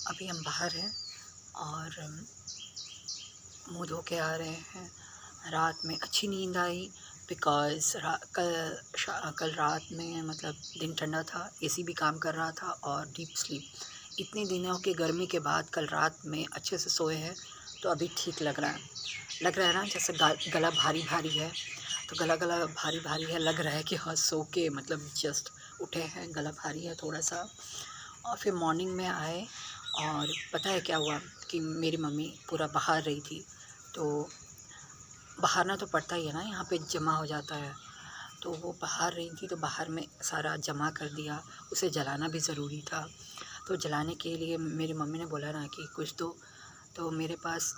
अभी हम बाहर हैं और मुँह धो के आ रहे हैं। रात में अच्छी नींद आई बिकॉज़ कल रात में मतलब दिन ठंडा था, एसी भी काम कर रहा था और डीप स्लीप। इतने दिनों की गर्मी के बाद कल रात में अच्छे से सोए हैं तो अभी ठीक लग रहा है ना, जैसे गला भारी है। तो गला भारी है, लग रहा है कि हाँ सो के मतलब जस्ट उठे हैं, गला भारी है थोड़ा सा। और फिर मॉर्निंग में आए और पता है क्या हुआ कि मेरी मम्मी पूरा बहार रही थी। तो बहारना तो पड़ता ही है ना, यहाँ पे जमा हो जाता है। तो वो बहार रही थी तो बाहर में सारा जमा कर दिया, उसे जलाना भी ज़रूरी था। तो जलाने के लिए मेरी मम्मी ने बोला ना कि कुछ दो, तो मेरे पास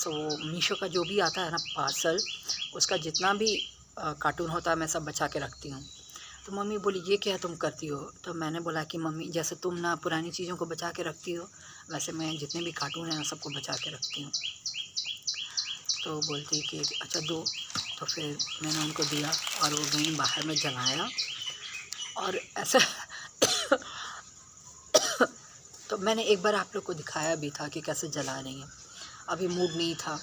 वो मीशो का जो भी आता है ना पार्सल, उसका जितना भी कार्टून होता है मैं सब बचा के रखती हूँ। तो मम्मी बोली ये क्या तुम करती हो? तो मैंने बोला कि मम्मी जैसे तुम ना पुरानी चीज़ों को बचा के रखती हो, वैसे मैं जितने भी कार्टून हैं ना सबको बचा के रखती हूँ। तो बोलती कि अच्छा दो। तो फिर मैंने उनको दिया और वो गई बाहर में जलाया और ऐसा तो मैंने एक बार आप लोग को दिखाया भी था कि कैसे जला रही हैं। अभी मूड नहीं था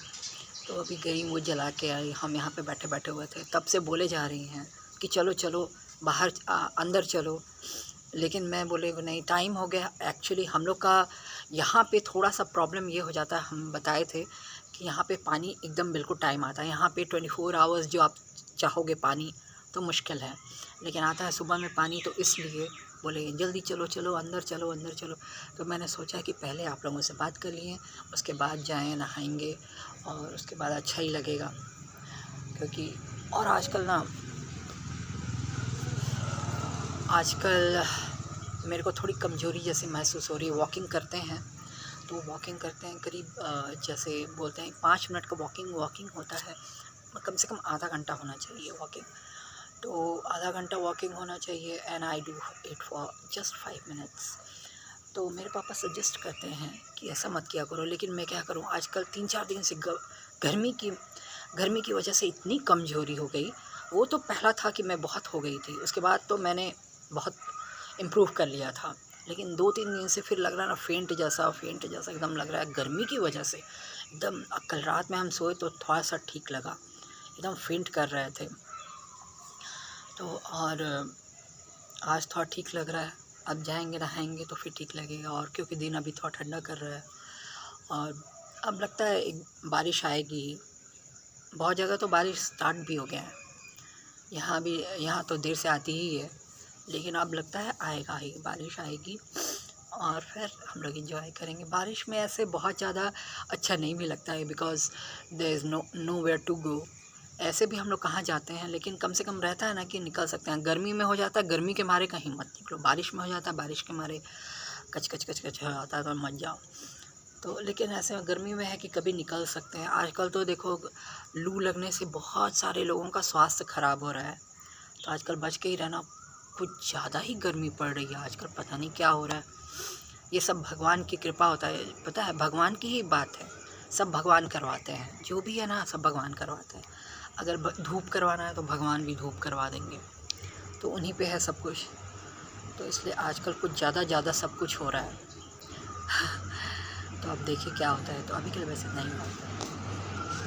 तो अभी गई वो जला के आई। हम यहाँ पे बैठे हुए थे, तब से बोले जा रही हैं कि चलो चलो बाहर अंदर चलो, लेकिन मैं बोले नहीं टाइम हो गया। एक्चुअली हम लोग का यहाँ पे थोड़ा सा प्रॉब्लम ये हो जाता है, हम बताए थे कि यहाँ पे पानी एकदम बिल्कुल टाइम आता है। यहाँ पे 24 आवर्स जो आप चाहोगे पानी तो मुश्किल है, लेकिन आता है सुबह में पानी। तो इसलिए बोले जल्दी चलो अंदर चलो। तो मैंने सोचा कि पहले आप लोगों से बात कर लिए, उसके बाद जाएँ नहाएंगे और उसके बाद अच्छा ही लगेगा। क्योंकि और आजकल मेरे को थोड़ी कमज़ोरी जैसी महसूस हो रही है। वॉकिंग करते हैं करीब जैसे बोलते हैं 5 मिनट का वॉकिंग होता है, कम से कम आधा घंटा होना चाहिए वॉकिंग। तो आधा घंटा वॉकिंग होना चाहिए and I do it for just 5 minutes. तो मेरे पापा सजेस्ट करते हैं कि ऐसा मत किया करो, लेकिन मैं क्या करूं, आजकल 3-4 दिन से गर्मी की वजह से इतनी कमज़ोरी हो गई। वो तो पहला था कि मैं बहुत हो गई थी, उसके बाद तो मैंने बहुत इम्प्रूव कर लिया था, लेकिन 2-3 दिन से फिर लग रहा है ना फेंट जैसा एकदम लग रहा है गर्मी की वजह से। एकदम कल रात में हम सोए तो थोड़ा सा ठीक लगा, एकदम फेंट कर रहे थे। तो और आज थोड़ा ठीक लग रहा है। अब जाएंगे नहाएंगे तो फिर ठीक लगेगा, और क्योंकि दिन अभी थोड़ा ठंडा कर रहा है और अब लगता है एक बारिश आएगी। बहुत जगह तो बारिश स्टार्ट भी हो गया है, यहाँ तो देर से आती ही है, लेकिन अब लगता है आएगा ही, बारिश आएगी और फिर हम लोग एंजॉय करेंगे। बारिश में ऐसे बहुत ज़्यादा अच्छा नहीं भी लगता है because there is nowhere to go. ऐसे भी हम लोग कहाँ जाते हैं, लेकिन कम से कम रहता है ना कि निकल सकते हैं। गर्मी में हो जाता है गर्मी के मारे कहीं मत निकलो, बारिश में हो जाता है बारिश के मारे कच हो जाता है तो मत जाओ। तो लेकिन ऐसे गर्मी में है कि कभी निकल सकते हैं। आजकल तो देखो लू लगने से बहुत सारे लोगों का स्वास्थ्य ख़राब हो रहा है, तो आजकल बच के ही रहना। कुछ ज़्यादा ही गर्मी पड़ रही है आजकल, पता नहीं क्या हो रहा है। ये सब भगवान की कृपा होता है, पता है भगवान की ही बात है, सब भगवान करवाते हैं, जो भी है ना सब भगवान करवाते हैं। अगर धूप करवाना है तो भगवान भी धूप करवा देंगे, तो उन्हीं पे है सब कुछ। तो इसलिए आजकल कुछ ज़्यादा सब कुछ हो रहा है। तो अब देखिए क्या होता है। तो अभी के लिए वैसे इतना ही होता है।